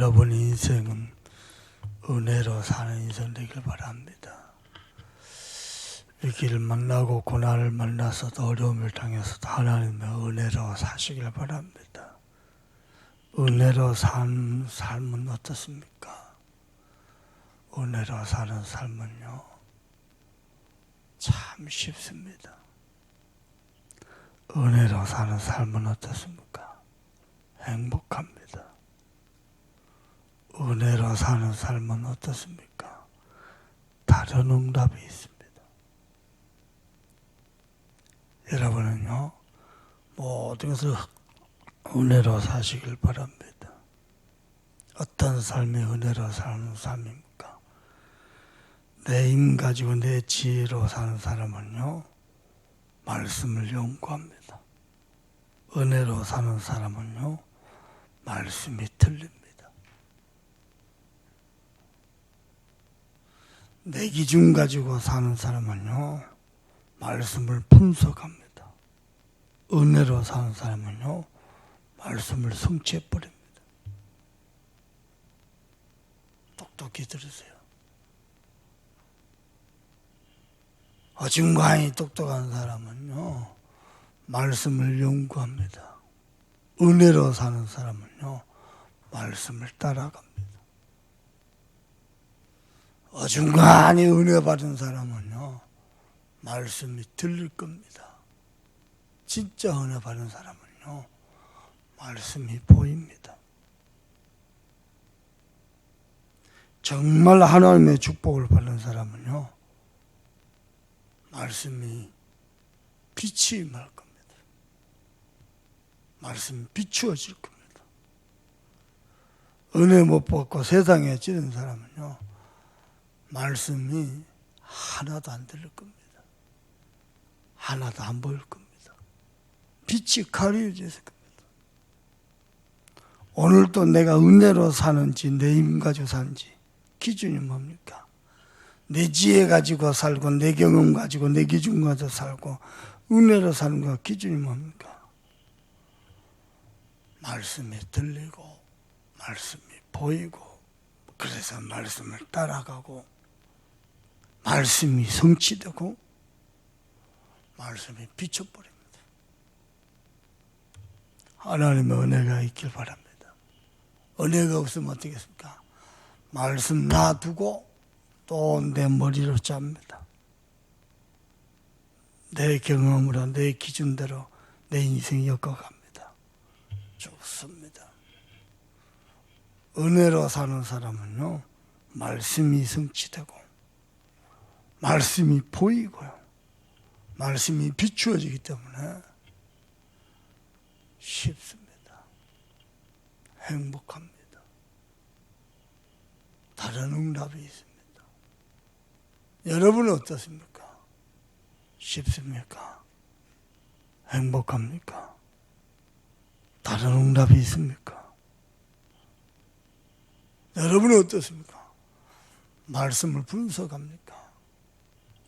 여러분의 인생은 은혜로 사는 인생 되길 바랍니다. 위기를 만나고 고난을 만나서도 어려움을 당해서도 하나님의 은혜로 사시길 바랍니다. 은혜로 사는 삶은 어떻습니까? 은혜로 사는 삶은요, 참 쉽습니다. 은혜로 사는 삶은 어떻습니까? 행복합니다. 은혜로 사는 삶은 어떻습니까? 다른 응답이 있습니다. 여러분은요, 모든 것을 은혜로 사시길 바랍니다. 어떤 삶이 은혜로 사는 삶입니까? 내 힘 가지고 내 지혜로 사는 사람은요, 말씀을 연구합니다. 은혜로 사는 사람은요, 말씀이 틀립니다. 내 기준 가지고 사는 사람은요, 말씀을 분석합니다. 은혜로 사는 사람은요, 말씀을 성취해버립니다. 똑똑히 들으세요. 어중간히 똑똑한 사람은요, 말씀을 연구합니다. 은혜로 사는 사람은요, 말씀을 따라갑니다. 어중간히 은혜 받은 사람은요, 말씀이 들릴 겁니다. 진짜 은혜 받은 사람은요, 말씀이 보입니다. 정말 하나님의 축복을 받는 사람은요, 말씀이 빛이 임할 겁니다. 말씀이 비추어질 겁니다. 은혜 못 받고 세상에 찌든 사람은요, 말씀이 하나도 안 들릴 겁니다. 하나도 안 보일 겁니다. 빛이 가려져 있을 겁니다. 오늘도 내가 은혜로 사는지 내 힘 가지고 사는지 기준이 뭡니까? 내 지혜 가지고 살고 내 경험 가지고 내 기준 가지고 살고 은혜로 사는 거 기준이 뭡니까? 말씀이 들리고 말씀이 보이고 그래서 말씀을 따라가고 말씀이 성취되고 말씀이 비춰버립니다. 하나님의 은혜가 있길 바랍니다. 은혜가 없으면 어떻겠습니까? 말씀 놔두고 또 내 머리로 짭니다. 내 경험으로 내 기준대로 내 인생 엮어갑니다. 좋습니다. 은혜로 사는 사람은요, 말씀이 성취되고 말씀이 보이고요, 말씀이 비추어지기 때문에 쉽습니다. 행복합니다. 다른 응답이 있습니다. 여러분은 어떻습니까? 쉽습니까? 행복합니까? 다른 응답이 있습니까? 여러분은 어떻습니까? 말씀을 분석합니까?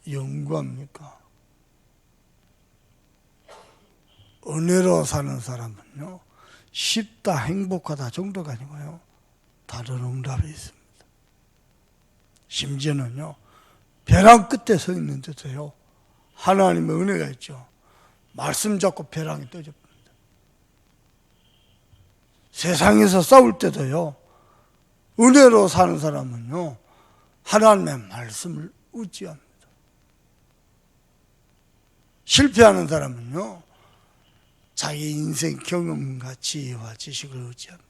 연구합니까? 은혜로 사는 사람은요, 쉽다, 행복하다 정도가 아니고요, 다른 응답이 있습니다. 심지어는요, 벼랑 끝에 서 있는데도요, 하나님의 은혜가 있죠. 말씀 잡고 벼랑이 떠집니다. 세상에서 싸울 때도요, 은혜로 사는 사람은요, 하나님의 말씀을 의지합니다. 실패하는 사람은요, 자기 인생 경험과 지혜와 지식을 의지합니다.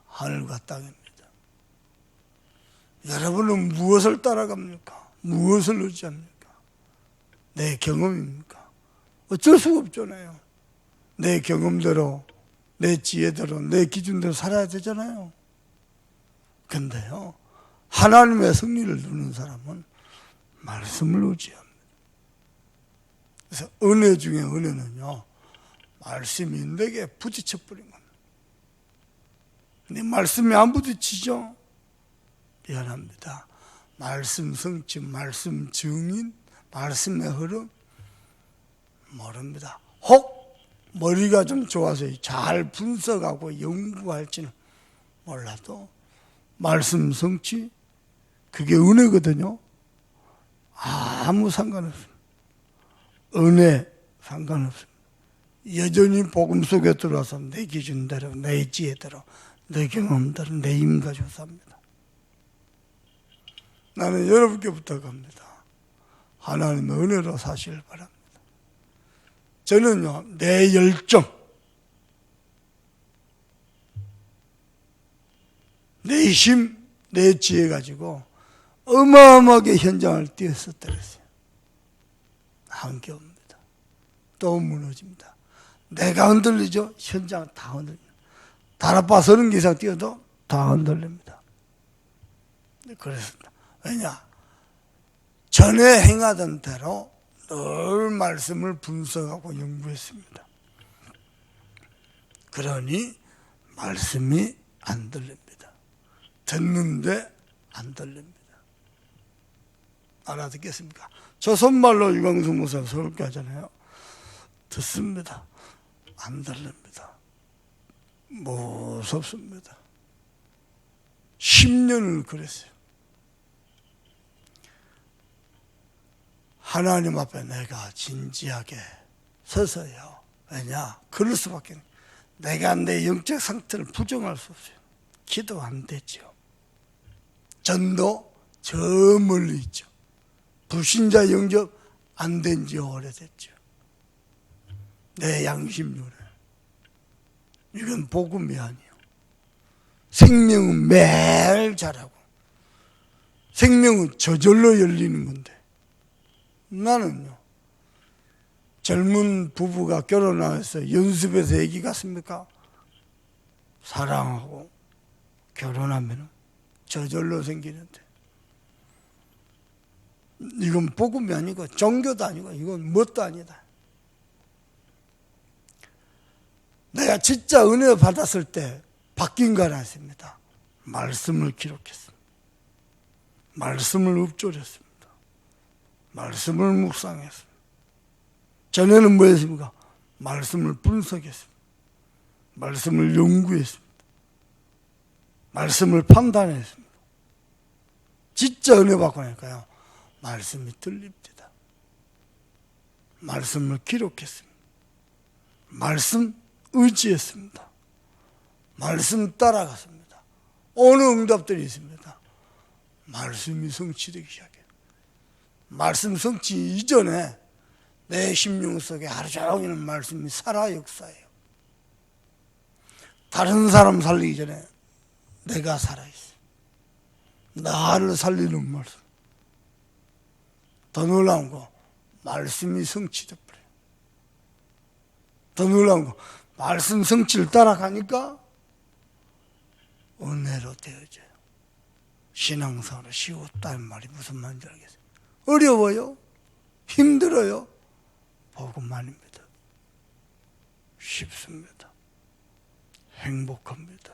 하늘과 땅입니다. 여러분은 무엇을 따라갑니까? 무엇을 의지합니까? 내 경험입니까? 어쩔 수가 없잖아요. 내 경험대로, 내 지혜대로, 내 기준대로 살아야 되잖아요. 근데요, 하나님의 승리를 누리는 사람은 말씀을 의지합니다. 그래서 은혜 중에 은혜는요, 말씀이 내게 부딪혀버린 겁니다. 근데 말씀이 안 부딪히죠? 미안합니다. 말씀 성취, 말씀 증인, 말씀의 흐름 모릅니다. 혹 머리가 좀 좋아서 잘 분석하고 연구할지는 몰라도 말씀 성취 그게 은혜거든요. 아무 상관없습니다. 은혜 상관없습니다. 여전히 복음 속에 들어와서 내 기준대로, 내 지혜대로, 내 경험대로, 내 힘 가지고 삽니다. 나는 여러분께 부탁합니다. 하나님의 은혜로 사시길 바랍니다. 저는요, 내 열정, 내 힘, 내 지혜 가지고 어마어마하게 현장을 뛰었었더랬어요. 한게 없습니다. 또 무너집니다. 내가 흔들리죠? 현장 다 흔들립니다. 다락방 서는 개 이상 뛰어도 다 흔들립니다. 그랬습니다. 왜냐? 전에 행하던 대로 늘 말씀을 분석하고 연구했습니다. 그러니 말씀이 안 들립니다. 듣는데 안 들립니다. 알아듣겠습니까? 저 손말로 유광수 목사 서울교 하잖아요. 듣습니다. 안 들립니다. 무섭습니다. 10년을 그랬어요. 하나님 앞에 내가 진지하게 서서요. 왜냐? 그럴 수밖에. 내가 내 영적 상태를 부정할 수 없어요. 기도 안 되죠. 전도 저 멀리 있죠. 불신자 영접 안 된 지 오래됐죠. 내 양심요래. 이건 복음이 아니에요. 생명은 매일 자라고 생명은 저절로 열리는 건데 나는요, 젊은 부부가 결혼해서 연습해서 애기 같습니까? 사랑하고 결혼하면 저절로 생기는데 이건 복음이 아니고 종교도 아니고 이건 뭣도 아니다. 내가 진짜 은혜 받았을 때 바뀐 거 하나 있습니다. 말씀을 기록했습니다. 말씀을 읊조렸습니다. 말씀을 묵상했습니다. 전에는 뭐 했습니까? 말씀을 분석했습니다. 말씀을 연구했습니다. 말씀을 판단했습니다. 진짜 은혜 받고 나니까요, 말씀이 들립니다. 말씀을 기록했습니다. 말씀 의지했습니다. 말씀 따라갔습니다. 어느 응답들이 있습니다. 말씀이 성취되기 시작해요. 말씀 성취 이전에 내 심령 속에 하루 종일 말씀이 살아 역사해요. 다른 사람 살리기 전에 내가 살아있어요. 나를 살리는 말씀. 더 놀라운 거, 말씀이 성취돼 버려요. 더 놀라운 거, 말씀 성취를 따라가니까 은혜로 되어져요. 신앙생활은 쉬웠다는 말이 무슨 말인지 알겠어요? 어려워요? 힘들어요? 복음만입니다. 쉽습니다. 행복합니다.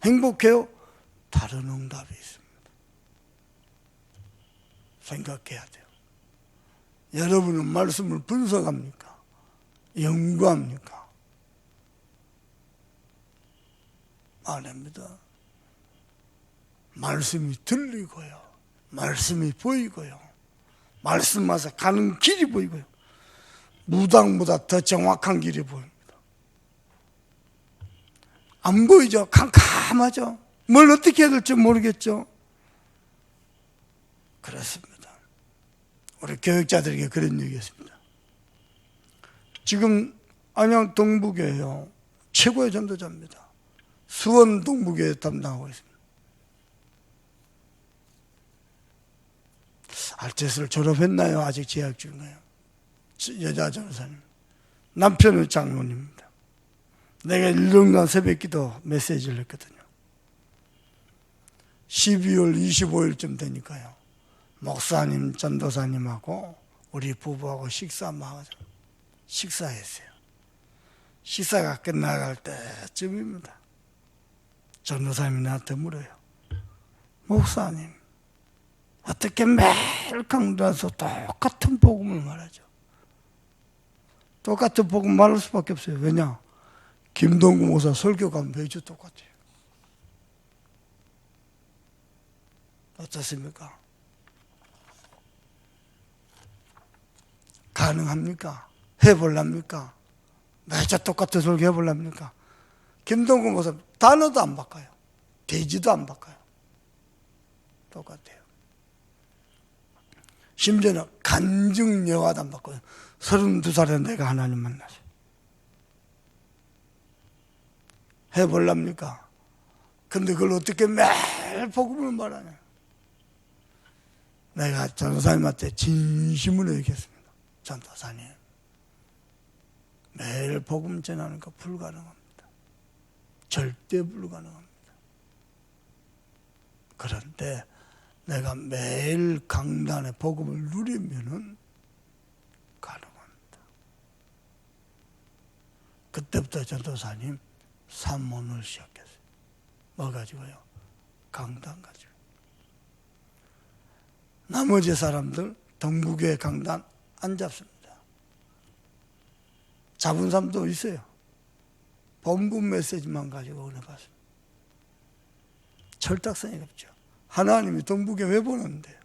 행복해요? 다른 응답이 있습니다. 생각해야 돼요. 여러분은 말씀을 분석합니까? 연구합니까? 안 합니다. 말씀이 들리고요. 말씀이 보이고요. 말씀마다 가는 길이 보이고요. 무당보다 더 정확한 길이 보입니다. 안 보이죠? 캄캄하죠? 뭘 어떻게 해야 될지 모르겠죠? 그렇습니다. 우리 교육자들에게 그런 얘기했습니다. 지금 안양 동부교회요, 최고의 전도자입니다. 수원 동부교회 담당하고 있습니다. 알테스를 졸업했나요? 아직 재학 중인가요? 여자 전사님. 남편은 장로님입니다. 내가 1년간 새벽기도 메시지를 했거든요. 12월 25일쯤 되니까요, 목사님, 전도사님하고 우리 부부하고 식사했어요. 식사가 끝나갈 때쯤입니다. 전도사님이 나한테 물어요. 목사님, 어떻게 매일 강단에서 똑같은 복음을 말하죠? 똑같은 복음 말할 수밖에 없어요. 왜냐? 김동구 목사 설교가 매주 똑같아요. 어떻습니까? 가능합니까? 해볼랍니까? 매주 똑같은 설교 해볼랍니까? 김동국 목사님 단어도 안 바꿔요. 대지도 안 바꿔요. 똑같아요. 심지어는 간증 여화도 안 바꿔요. 32살에 내가 하나님 만났어요. 해볼랍니까? 근데 그걸 어떻게 매일 복음을 말하냐? 내가 전도사님한테 진심으로 얘기했습니다. 전도사님, 매일 복음 전하는 거 불가능합니다. 절대 불가능합니다. 그런데 내가 매일 강단에 복음을 누리면은 가능합니다. 그때부터 전도사님 산문을 시작했어요. 뭐 가지고요? 강단 가지고. 나머지 사람들 동부교회 강단 안 잡습니다. 잡은 사람도 있어요. 본부 메시지만 가지고 은혜 받습니다. 철딱선이 없죠. 하나님이 동북에 왜 보는데요?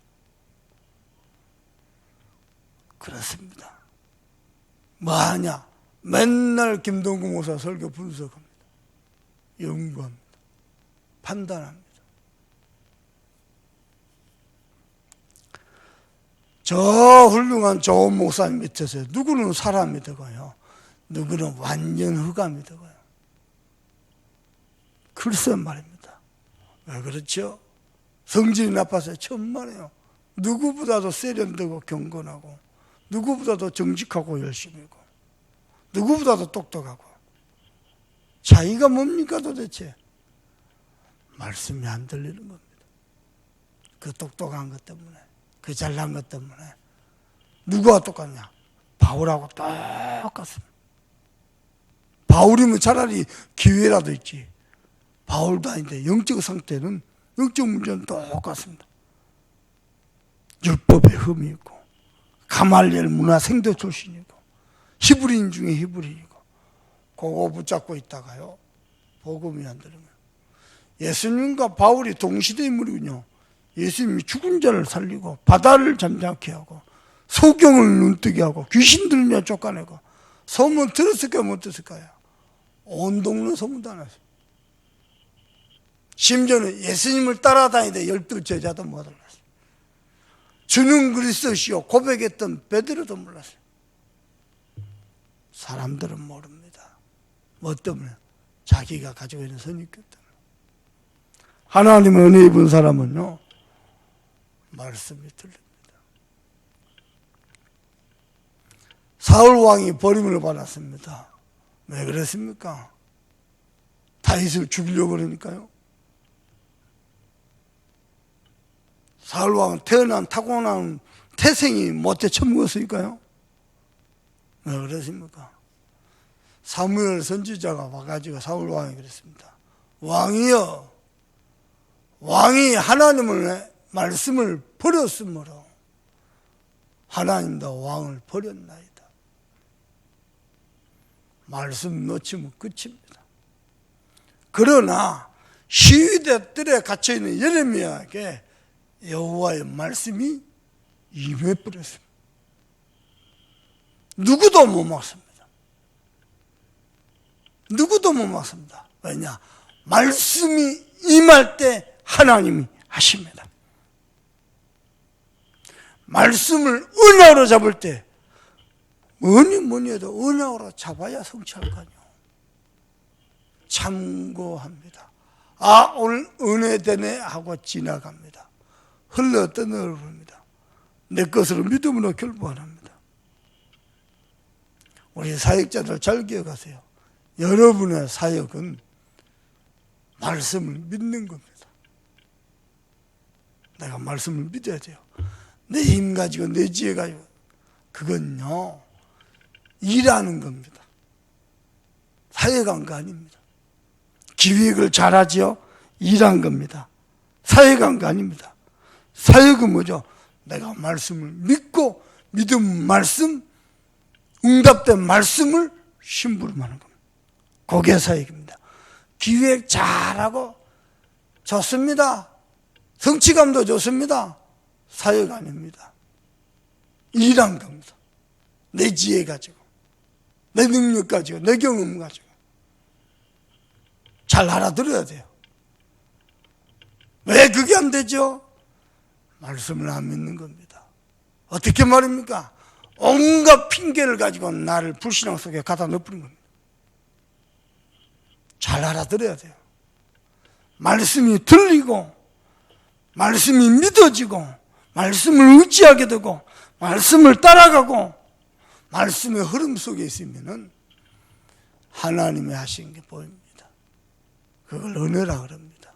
그렇습니다. 뭐하냐? 맨날 김동국 목사 설교 분석합니다. 연구합니다. 판단합니다. 저 훌륭한 좋은 목사님 밑에서 누구는 사람이 되고요. 누구는 완전 흑암이 되고요. 글쎄 말입니다. 왜 그렇죠? 성질이 나빠서 천만에요. 누구보다도 세련되고 경건하고 누구보다도 정직하고 열심히고 누구보다도 똑똑하고 차이가 뭡니까 도대체? 말씀이 안 들리는 겁니다. 그 똑똑한 것 때문에 그 잘난 것 때문에 누구와 똑같냐? 바울하고 똑같습니다. 바울이면 차라리 기회라도 있지. 바울도 아닌데 영적 상태는 영적 문제는 똑같습니다. 율법에 흠이 있고 가말리엘 문화 생도 출신이고 히브리인 중에 히브리인이고 그거 붙잡고 있다가요 복음이 안 들으면 예수님과 바울이 동시대 인물이군요. 예수님이 죽은 자를 살리고 바다를 잠잠케 하고 소경을 눈뜨게 하고 귀신들을 쫓아내고 소문 들었을까요 못 들었을까요? 온 동네 소문도 안 났어요. 심지어는 예수님을 따라다니던 12 제자도 못 알았어요. 주는 그리스도시요 고백했던 베드로도 몰랐어요. 사람들은 모릅니다. 뭐 때문에? 자기가 가지고 있는 선입견 때문에. 하나님의 은혜 입은 사람은요 말씀이 들립니다. 사울 왕이 버림을 받았습니다. 왜 그랬습니까? 다윗을 죽이려고 그러니까요. 사울 왕은 타고난 태생이 못해 처먹었으니까요. 왜 그랬습니까? 사무엘 선지자가 와가지고 사울 왕이 그랬습니다. 왕이여, 왕이 하나님의 말씀을 버렸으므로 하나님도 왕을 버렸나이다. 말씀 놓치면 끝입니다. 그러나 시위대 뜰에 갇혀있는 예레미야에게 여호와의 말씀이 임해버렸습니다. 누구도 못 막습니다. 누구도 못 막습니다. 왜냐? 말씀이 임할 때 하나님이 하십니다. 말씀을 은하로 잡을 때 뭐니 해도 은하로 잡아야 성취할 거 아니에요. 참고합니다. 아, 오늘 은혜 되네 하고 지나갑니다. 흘러 떠내려옵니다. 내 것으로 믿음으로 결부 안 합니다. 우리 사역자들 잘 기억하세요. 여러분의 사역은 말씀을 믿는 겁니다. 내가 말씀을 믿어야 돼요. 내 힘 가지고 내 지혜 가지고 그건요 일하는 겁니다. 사역한 거 아닙니다. 기획을 잘하지요. 일한 겁니다. 사역한 거 아닙니다. 사역은 뭐죠? 내가 말씀을 믿고 믿음 말씀 응답된 말씀을 심부름하는 겁니다. 그게 사역입니다. 기획 잘하고 좋습니다. 성취감도 좋습니다. 사역 아닙니다. 일한 감사. 내 지혜 가지고, 내 능력 가지고, 내 경험 가지고. 잘 알아들어야 돼요. 왜 그게 안 되죠? 말씀을 안 믿는 겁니다. 어떻게 말입니까? 온갖 핑계를 가지고 나를 불신앙 속에 갖다 넣어버린 겁니다. 잘 알아들어야 돼요. 말씀이 들리고, 말씀이 믿어지고, 말씀을 의지하게 되고, 말씀을 따라가고, 말씀의 흐름 속에 있으면은 하나님이 하신 게 보입니다. 그걸 은혜라 그럽니다.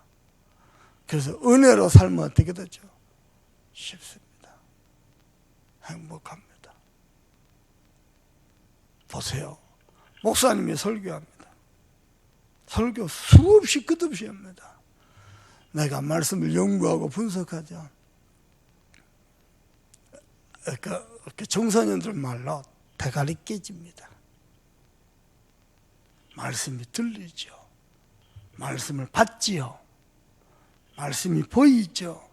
그래서 은혜로 살면 어떻게 되죠? 쉽습니다. 행복합니다. 보세요. 목사님이 설교합니다. 설교 수없이 끝없이 합니다. 내가 말씀을 연구하고 분석하죠. 이렇게 청소년들 말로 대가리 깨집니다. 말씀이 들리죠. 말씀을 받지요. 말씀이 보이죠.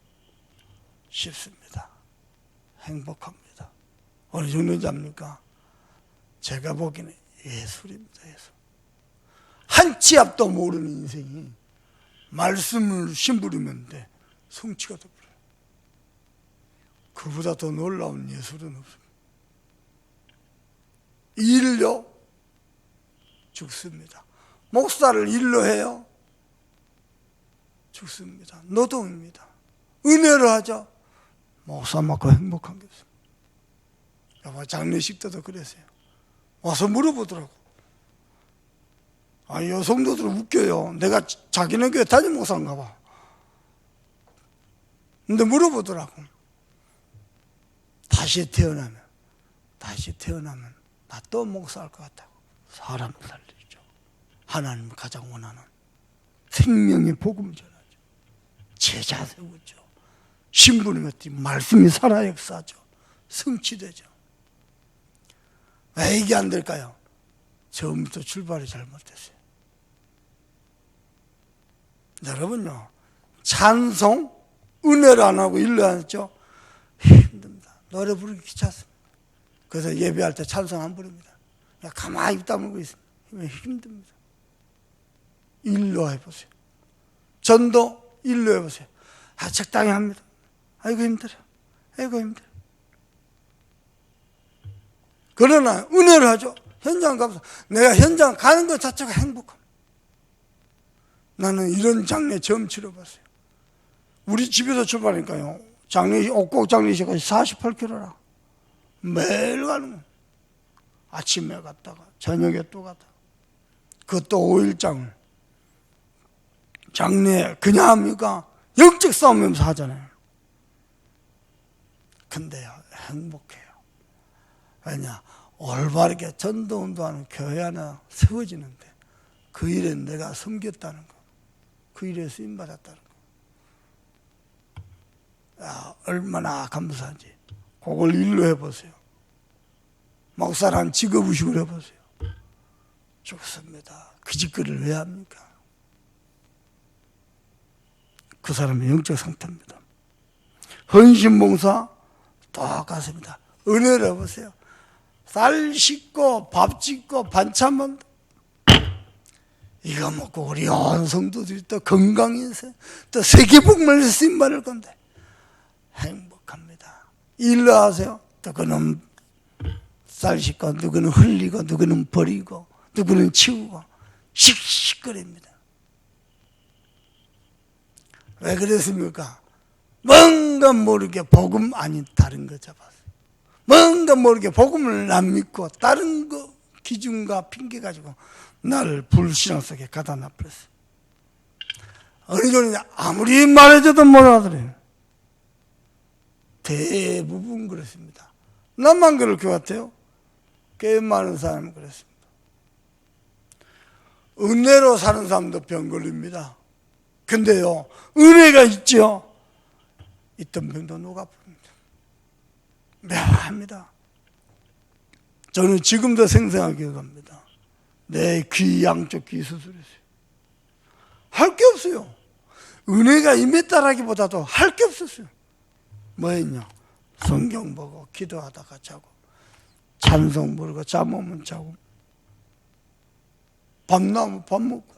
쉽습니다. 행복합니다. 어느 정도 잡니까? 제가 보기에는 예술입니다. 예술. 한 치 앞도 모르는 인생이 말씀을 심부리면 돼 성취가 되버려요. 그보다 더 놀라운 예술은 없습니다. 일로 죽습니다. 목사를 일로 해요. 죽습니다. 노동입니다. 은혜로 하죠. 목사 맞고 행복한 게 없습니다. 여보, 장례식 때도 그랬어요. 와서 물어보더라고. 아, 여성도들은 웃겨요. 내가 자기네 교회 담임 목사인가 봐. 근데 물어보더라고. 다시 태어나면 나 또 목사할 것 같다고. 사람을 살리죠. 하나님이 가장 원하는 생명의 복음을 전하죠. 제자 세우죠. 신부는 어떻게 말씀이 살아 역사죠. 성취되죠. 왜 이게 안 될까요? 처음부터 출발이 잘못됐어요. 여러분요, 찬송, 은혜를 안 하고 일을 안 했죠? 힘듭니다. 노래 부르기 귀찮습니다. 그래서 예배할 때 찬송 안 부릅니다. 그냥 가만히 입 다물고 있습니다. 힘듭니다. 일로 해보세요. 전도 일로 해보세요. 아, 적당히 합니다. 아이고 힘들어. 아이고 힘들어. 그러나 은혜를 하죠. 현장 가서 내가 현장 가는 것 자체가 행복합니다. 나는 이런 장례 처음 치러봤어요. 우리 집에서 출발하니까요. 장례식, 옥곡 장례식까지 48km라. 매일 가는 거예요. 아침에 갔다가 저녁에 또 갔다가. 그것도 5일장을. 장례 그냥 합니까? 영적 싸움하면서 하잖아요. 근데요, 행복해요. 왜냐? 올바르게 전도운동하는 교회 하나 세워지는데 그 일에 내가 섬겼다는 거, 그 일에 쓰임받았다는 거, 야, 얼마나 감사한지. 그걸 일로 해보세요. 목사란 직업의식으로 해보세요. 좋습니다. 그 짓거리를 왜 합니까? 그 사람의 영적 상태입니다. 헌신봉사 똑같습니다. 은혜를 해보세요. 쌀 씻고 밥 짓고 반찬 만들고 이거 먹고 우리 온 성도들이 또 건강해서 또 세계복만을 쓰임받을 건데 행복합니다. 일로 하세요. 또 그는 쌀 씻고 누구는 흘리고 누구는 버리고 누구는 치우고 씩씩거립니다. 왜 그랬습니까? 뭔가 모르게 복음 아닌 다른 거 잡았어요. 뭔가 모르게 복음을 안 믿고 다른 거 기준과 핑계 가지고 나를 불신앙 속에 가다 놔버렸어요. 어느 정도 아무리 말해줘도 못 알아들어요. 대부분 그렇습니다. 나만 그럴 것 같아요? 꽤 많은 사람은 그렇습니다. 은혜로 사는 사람도 병 걸립니다. 근데요, 은혜가 있죠. 있던 병도 녹아버립니다. 묘합니다. 저는 지금도 생생하게 기억합니다. 내 귀 양쪽 귀 수술했어요. 할 게 없어요. 은혜가 임했다라기보다도 할 게 없었어요. 뭐 했냐? 성경 보고 기도하다가 자고, 찬송 부르고 잠 오면 자고, 밥 나오면 밥 먹고,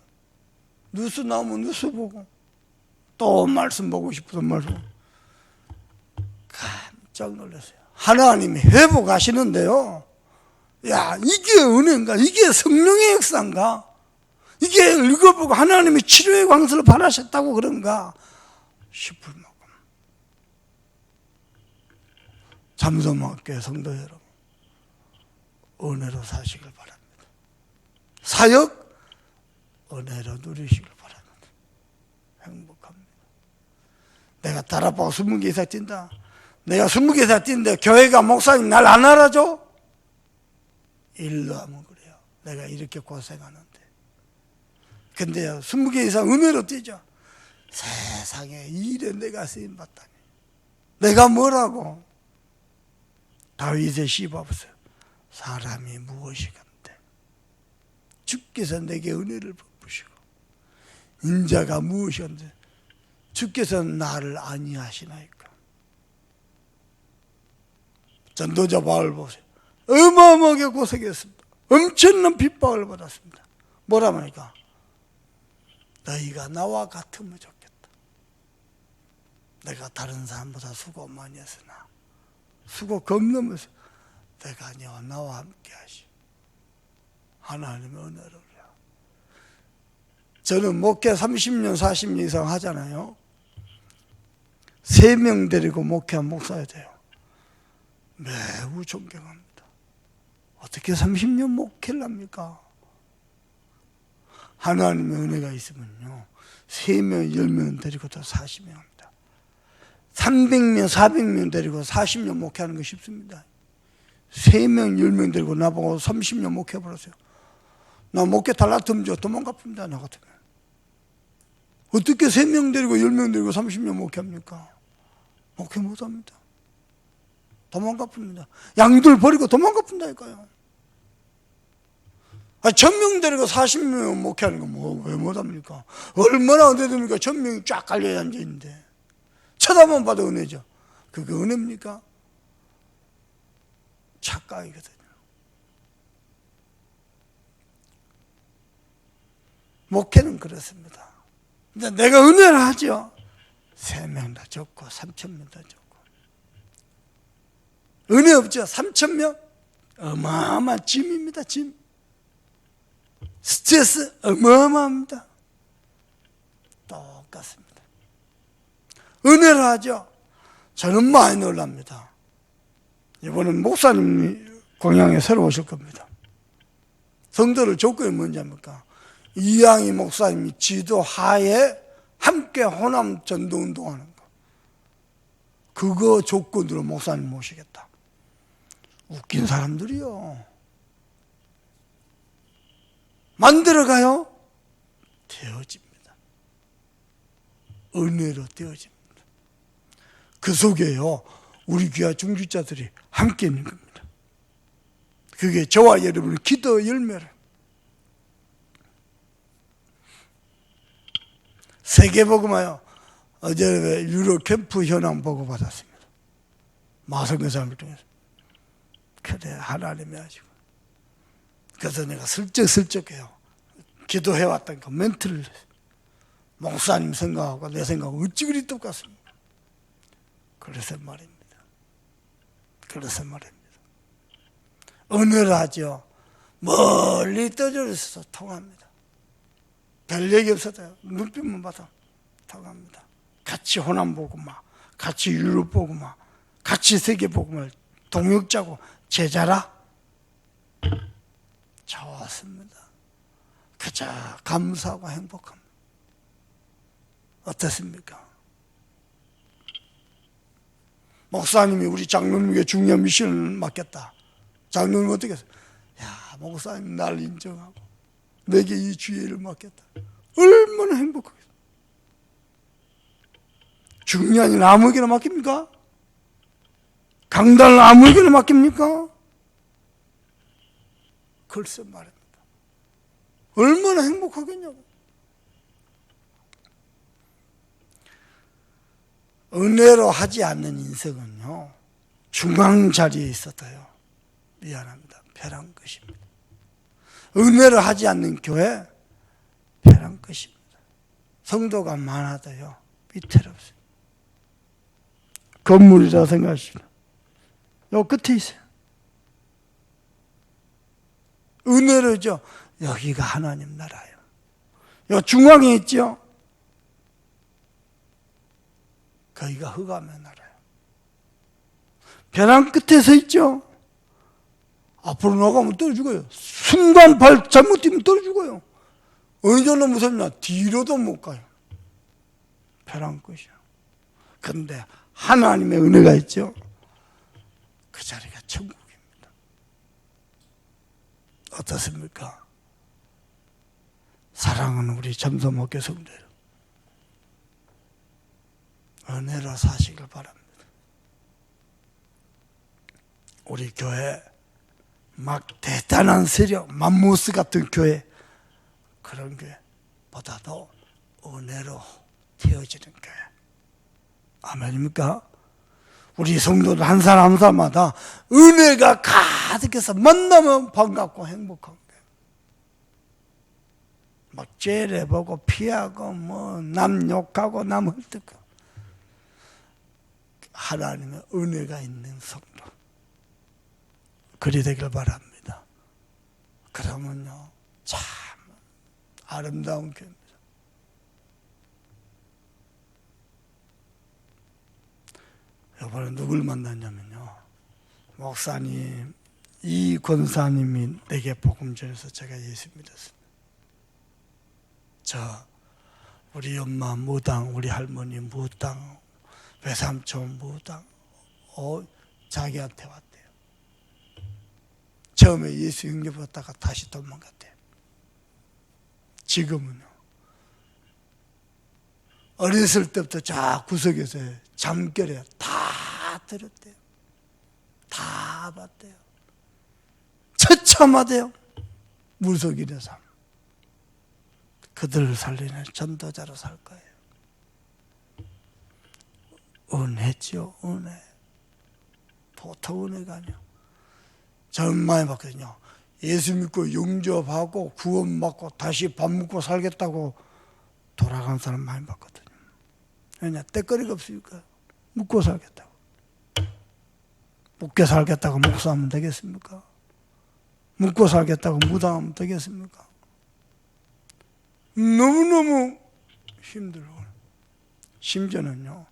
뉴스 나오면 뉴스 보고, 또 말씀 보고 싶어서 말씀. 깜짝 놀랐어요. 하나님이 회복하시는데요. 야, 이게 은혜인가? 이게 성령의 역사인가? 이게 읽어보고 하나님이 치료의 광선을 바라셨다고 그런가 싶을 만큼. 잠소만교회 성도 여러분, 은혜로 사시길 바랍니다. 사역 은혜로 누리시길 바랍니다. 행복합니다. 내가 다락방 20개 이상 뛴다. 내가 20개 이상 뛰는데 교회가 목사님 날 안 알아줘? 일도 하면 그래요. 내가 이렇게 고생하는데. 근데요, 20개 이상 은혜로 뛰죠. 세상에 일에 내가 쓰임받다니. 내가 뭐라고? 다윗의 시 봐보세요. 사람이 무엇이간데 주께서 내게 은혜를 베푸시고 인자가 무엇이간데 주께서 나를 아니하시나이까. 전도자 바울 보세요. 어마어마하게 고생했습니다. 엄청난 핍박을 받았습니다. 뭐라 말까? 너희가 나와 같으면 좋겠다. 내가 다른 사람보다 수고 많이 했으나 수고 겁넘어서 내가 나와 함께 하시. 하나님의 은혜를. 저는 목회 30년 40년 이상 하잖아요. 3명 데리고 목회한 목사야 돼요. 매우 존경합니다. 어떻게 30년 목회를 합니까? 하나님의 은혜가 있으면요 3명, 10명 데리고도 40명 합니다. 300명, 400명 데리고 40년 목회하는 거 쉽습니다. 3명, 10명 데리고 나보고 30년 목회해버렸어요. 나 목회 달라트면 도망가 풉니다. 나 같으면. 어떻게 3명 데리고 10명 데리고 30년 목회합니까? 목회 못합니다. 도망가 풉니다. 양들 버리고 도망가 푼다니까요. 1000명 데리고 40명 목회하는 거 왜 못합니까? 얼마나 은혜 됩니까? 1000명이 쫙 깔려 앉아있는데 쳐다만 봐도 은혜죠. 그게 은혜입니까? 착각이거든요. 목회는 그렇습니다. 근데 내가 은혜를 하죠. 3명 다 좋고 3000명 다 좋고. 은혜 없죠? 3000명? 어마어마한 짐입니다. 짐. 스트레스 어마어마합니다. 똑같습니다. 은혜를 하죠? 저는 많이 놀랍니다. 이번엔 목사님이 공양에 새로 오실 겁니다. 성도를 조건이 뭔지 압니까? 이양희 목사님이 지도하에 함께 호남 전도운동하는 거. 그거 조건으로 목사님 모시겠다. 웃긴 사람들이요. 만들어가요? 되어집니다. 은혜로 되어집니다. 그 속에요 우리 귀하 중직자들이 함께 있는 겁니다. 그게 저와 여러분의 기도 열매를. 세계복음화요. 어제 유로 캠프 현황 보고 받았습니다. 마성교 사람을 통해서. 그래 하나님이 하시고. 그래서 내가 슬쩍슬쩍해요. 기도해왔던 그 멘트를 목사님 생각하고 내 생각하고 어찌 그리 똑같습니까? 그래서 말입니다. 그래서 말입니다. 은혜를 하죠. 멀리 떨어져 있어서 통합니다. 별 얘기 없어도 눈빛만 봐도 통합니다. 같이 호남 복음화, 같이 유럽 복음화, 같이 세계 복음을 동역자고 제자라. 좋습니다. 그저 감사하고 행복합니다. 어떻습니까? 목사님이 우리 장로님에게 중요한 미션을 맡겼다. 장로님 어떻게 했어요? 야, 목사님 날 인정하고 내게 이 주의를 맡겼다. 얼마나 행복하겠어요. 중요한 일 아무에게나 맡깁니까? 강단을 아무에게나 맡깁니까? 글쎄 말입니다. 얼마나 행복하겠냐고. 은혜로 하지 않는 인생은요, 중앙 자리에 있어도요, 미안합니다, 벼랑 끝입니다. 은혜로 하지 않는 교회, 벼랑 끝입니다. 성도가 많아도요, 위태롭습니다. 건물이라 생각하시면 요 끝에 있어요. 은혜로죠. 여기가 하나님 나라예요. 요 중앙에 있죠. 거기가 흑암의 나라예요. 벼랑 끝에 서 있죠. 앞으로 나가면 떨어 죽어요. 순간 발 잘못 뛰면 떨어 죽어요. 어느 정도 무섭냐? 뒤로도 못 가요. 벼랑 끝이요. 그런데 하나님의 은혜가 있죠. 그 자리가 천국입니다. 어떻습니까? 사랑하는 우리 점성목교 성도 여러분, 은혜로 사시길 바랍니다. 우리 교회 막 대단한 세력, 맘모스 같은 교회, 그런 교회보다도 은혜로 태워지는 교회. 아멘입니까? 우리 성도들 한 사람 한 사람마다 은혜가 가득해서 만나면 반갑고 행복한 거예요. 막 죄를 보고 피하고 뭐 남 욕하고 남 헐뜯고, 하나님의 은혜가 있는 성도, 그리 되길 바랍니다. 그러면요, 참 아름다운 교회입니다. 이번에 누굴 만났냐면요, 목사님, 이 권사님이 내게 복음 전해서 제가 예수 믿었습니다. 우리 엄마 무당, 우리 할머니 무당, 외삼촌 무당, 자기한테 왔대요. 처음에 예수 영접했다가 다시 도망갔대요. 지금은요, 어렸을 때부터 저 구석에서 잠결에 다 들었대요. 다 봤대요. 처참하대요. 무속인의 삶. 그들을 살리는 전도자로 살 거예요. 은혜죠, 은혜. 보통 은혜가 아니요. 저는 많이 봤거든요. 예수 믿고 영접하고 구원받고 다시 밥 먹고 살겠다고 돌아간 사람 많이 봤거든요. 왜냐? 때거리가 없으니까. 묵고 살겠다고. 묵게 살겠다고 목사하면 되겠습니까? 묵고 살겠다고 무당하면 되겠습니까? 너무너무 힘들어요. 심지어는요,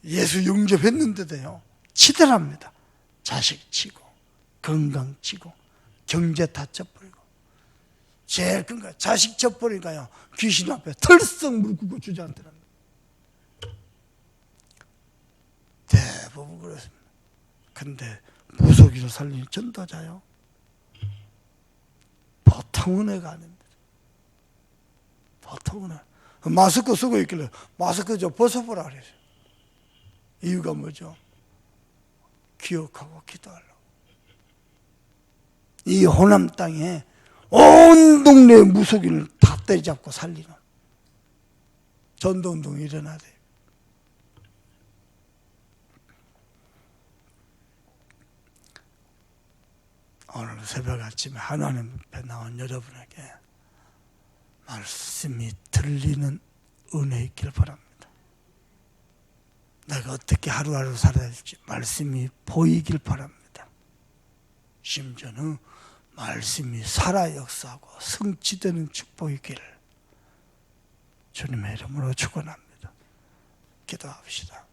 예수 영접했는데도요, 치달합니다. 자식 치고, 건강 치고, 경제 다 쳐버리고. 제일 큰 거, 자식 쳐버리니까요, 귀신 앞에 털썩 무릎 꿇고 주저앉더랍니다. 대부분 그렇습니다. 근데 무속인을 살리는 전도자요, 보통 은혜가 아닙니다. 보통 은혜. 마스크 쓰고 있길래 마스크 좀 벗어보라 그랬어요. 이유가 뭐죠? 기억하고 기도하려고. 이 호남 땅에 온 동네 무속인을 다 때려잡고 살리는 전도운동이 일어나야 돼요. 오늘 새벽 아침에 하나님 앞에 나온 여러분에게 말씀이 들리는 은혜 있길 바랍니다. 내가 어떻게 하루하루 살아야 할지 말씀이 보이길 바랍니다. 심지어는 말씀이 살아 역사하고 성취되는 축복이기를 주님의 이름으로 축원합니다. 기도합시다.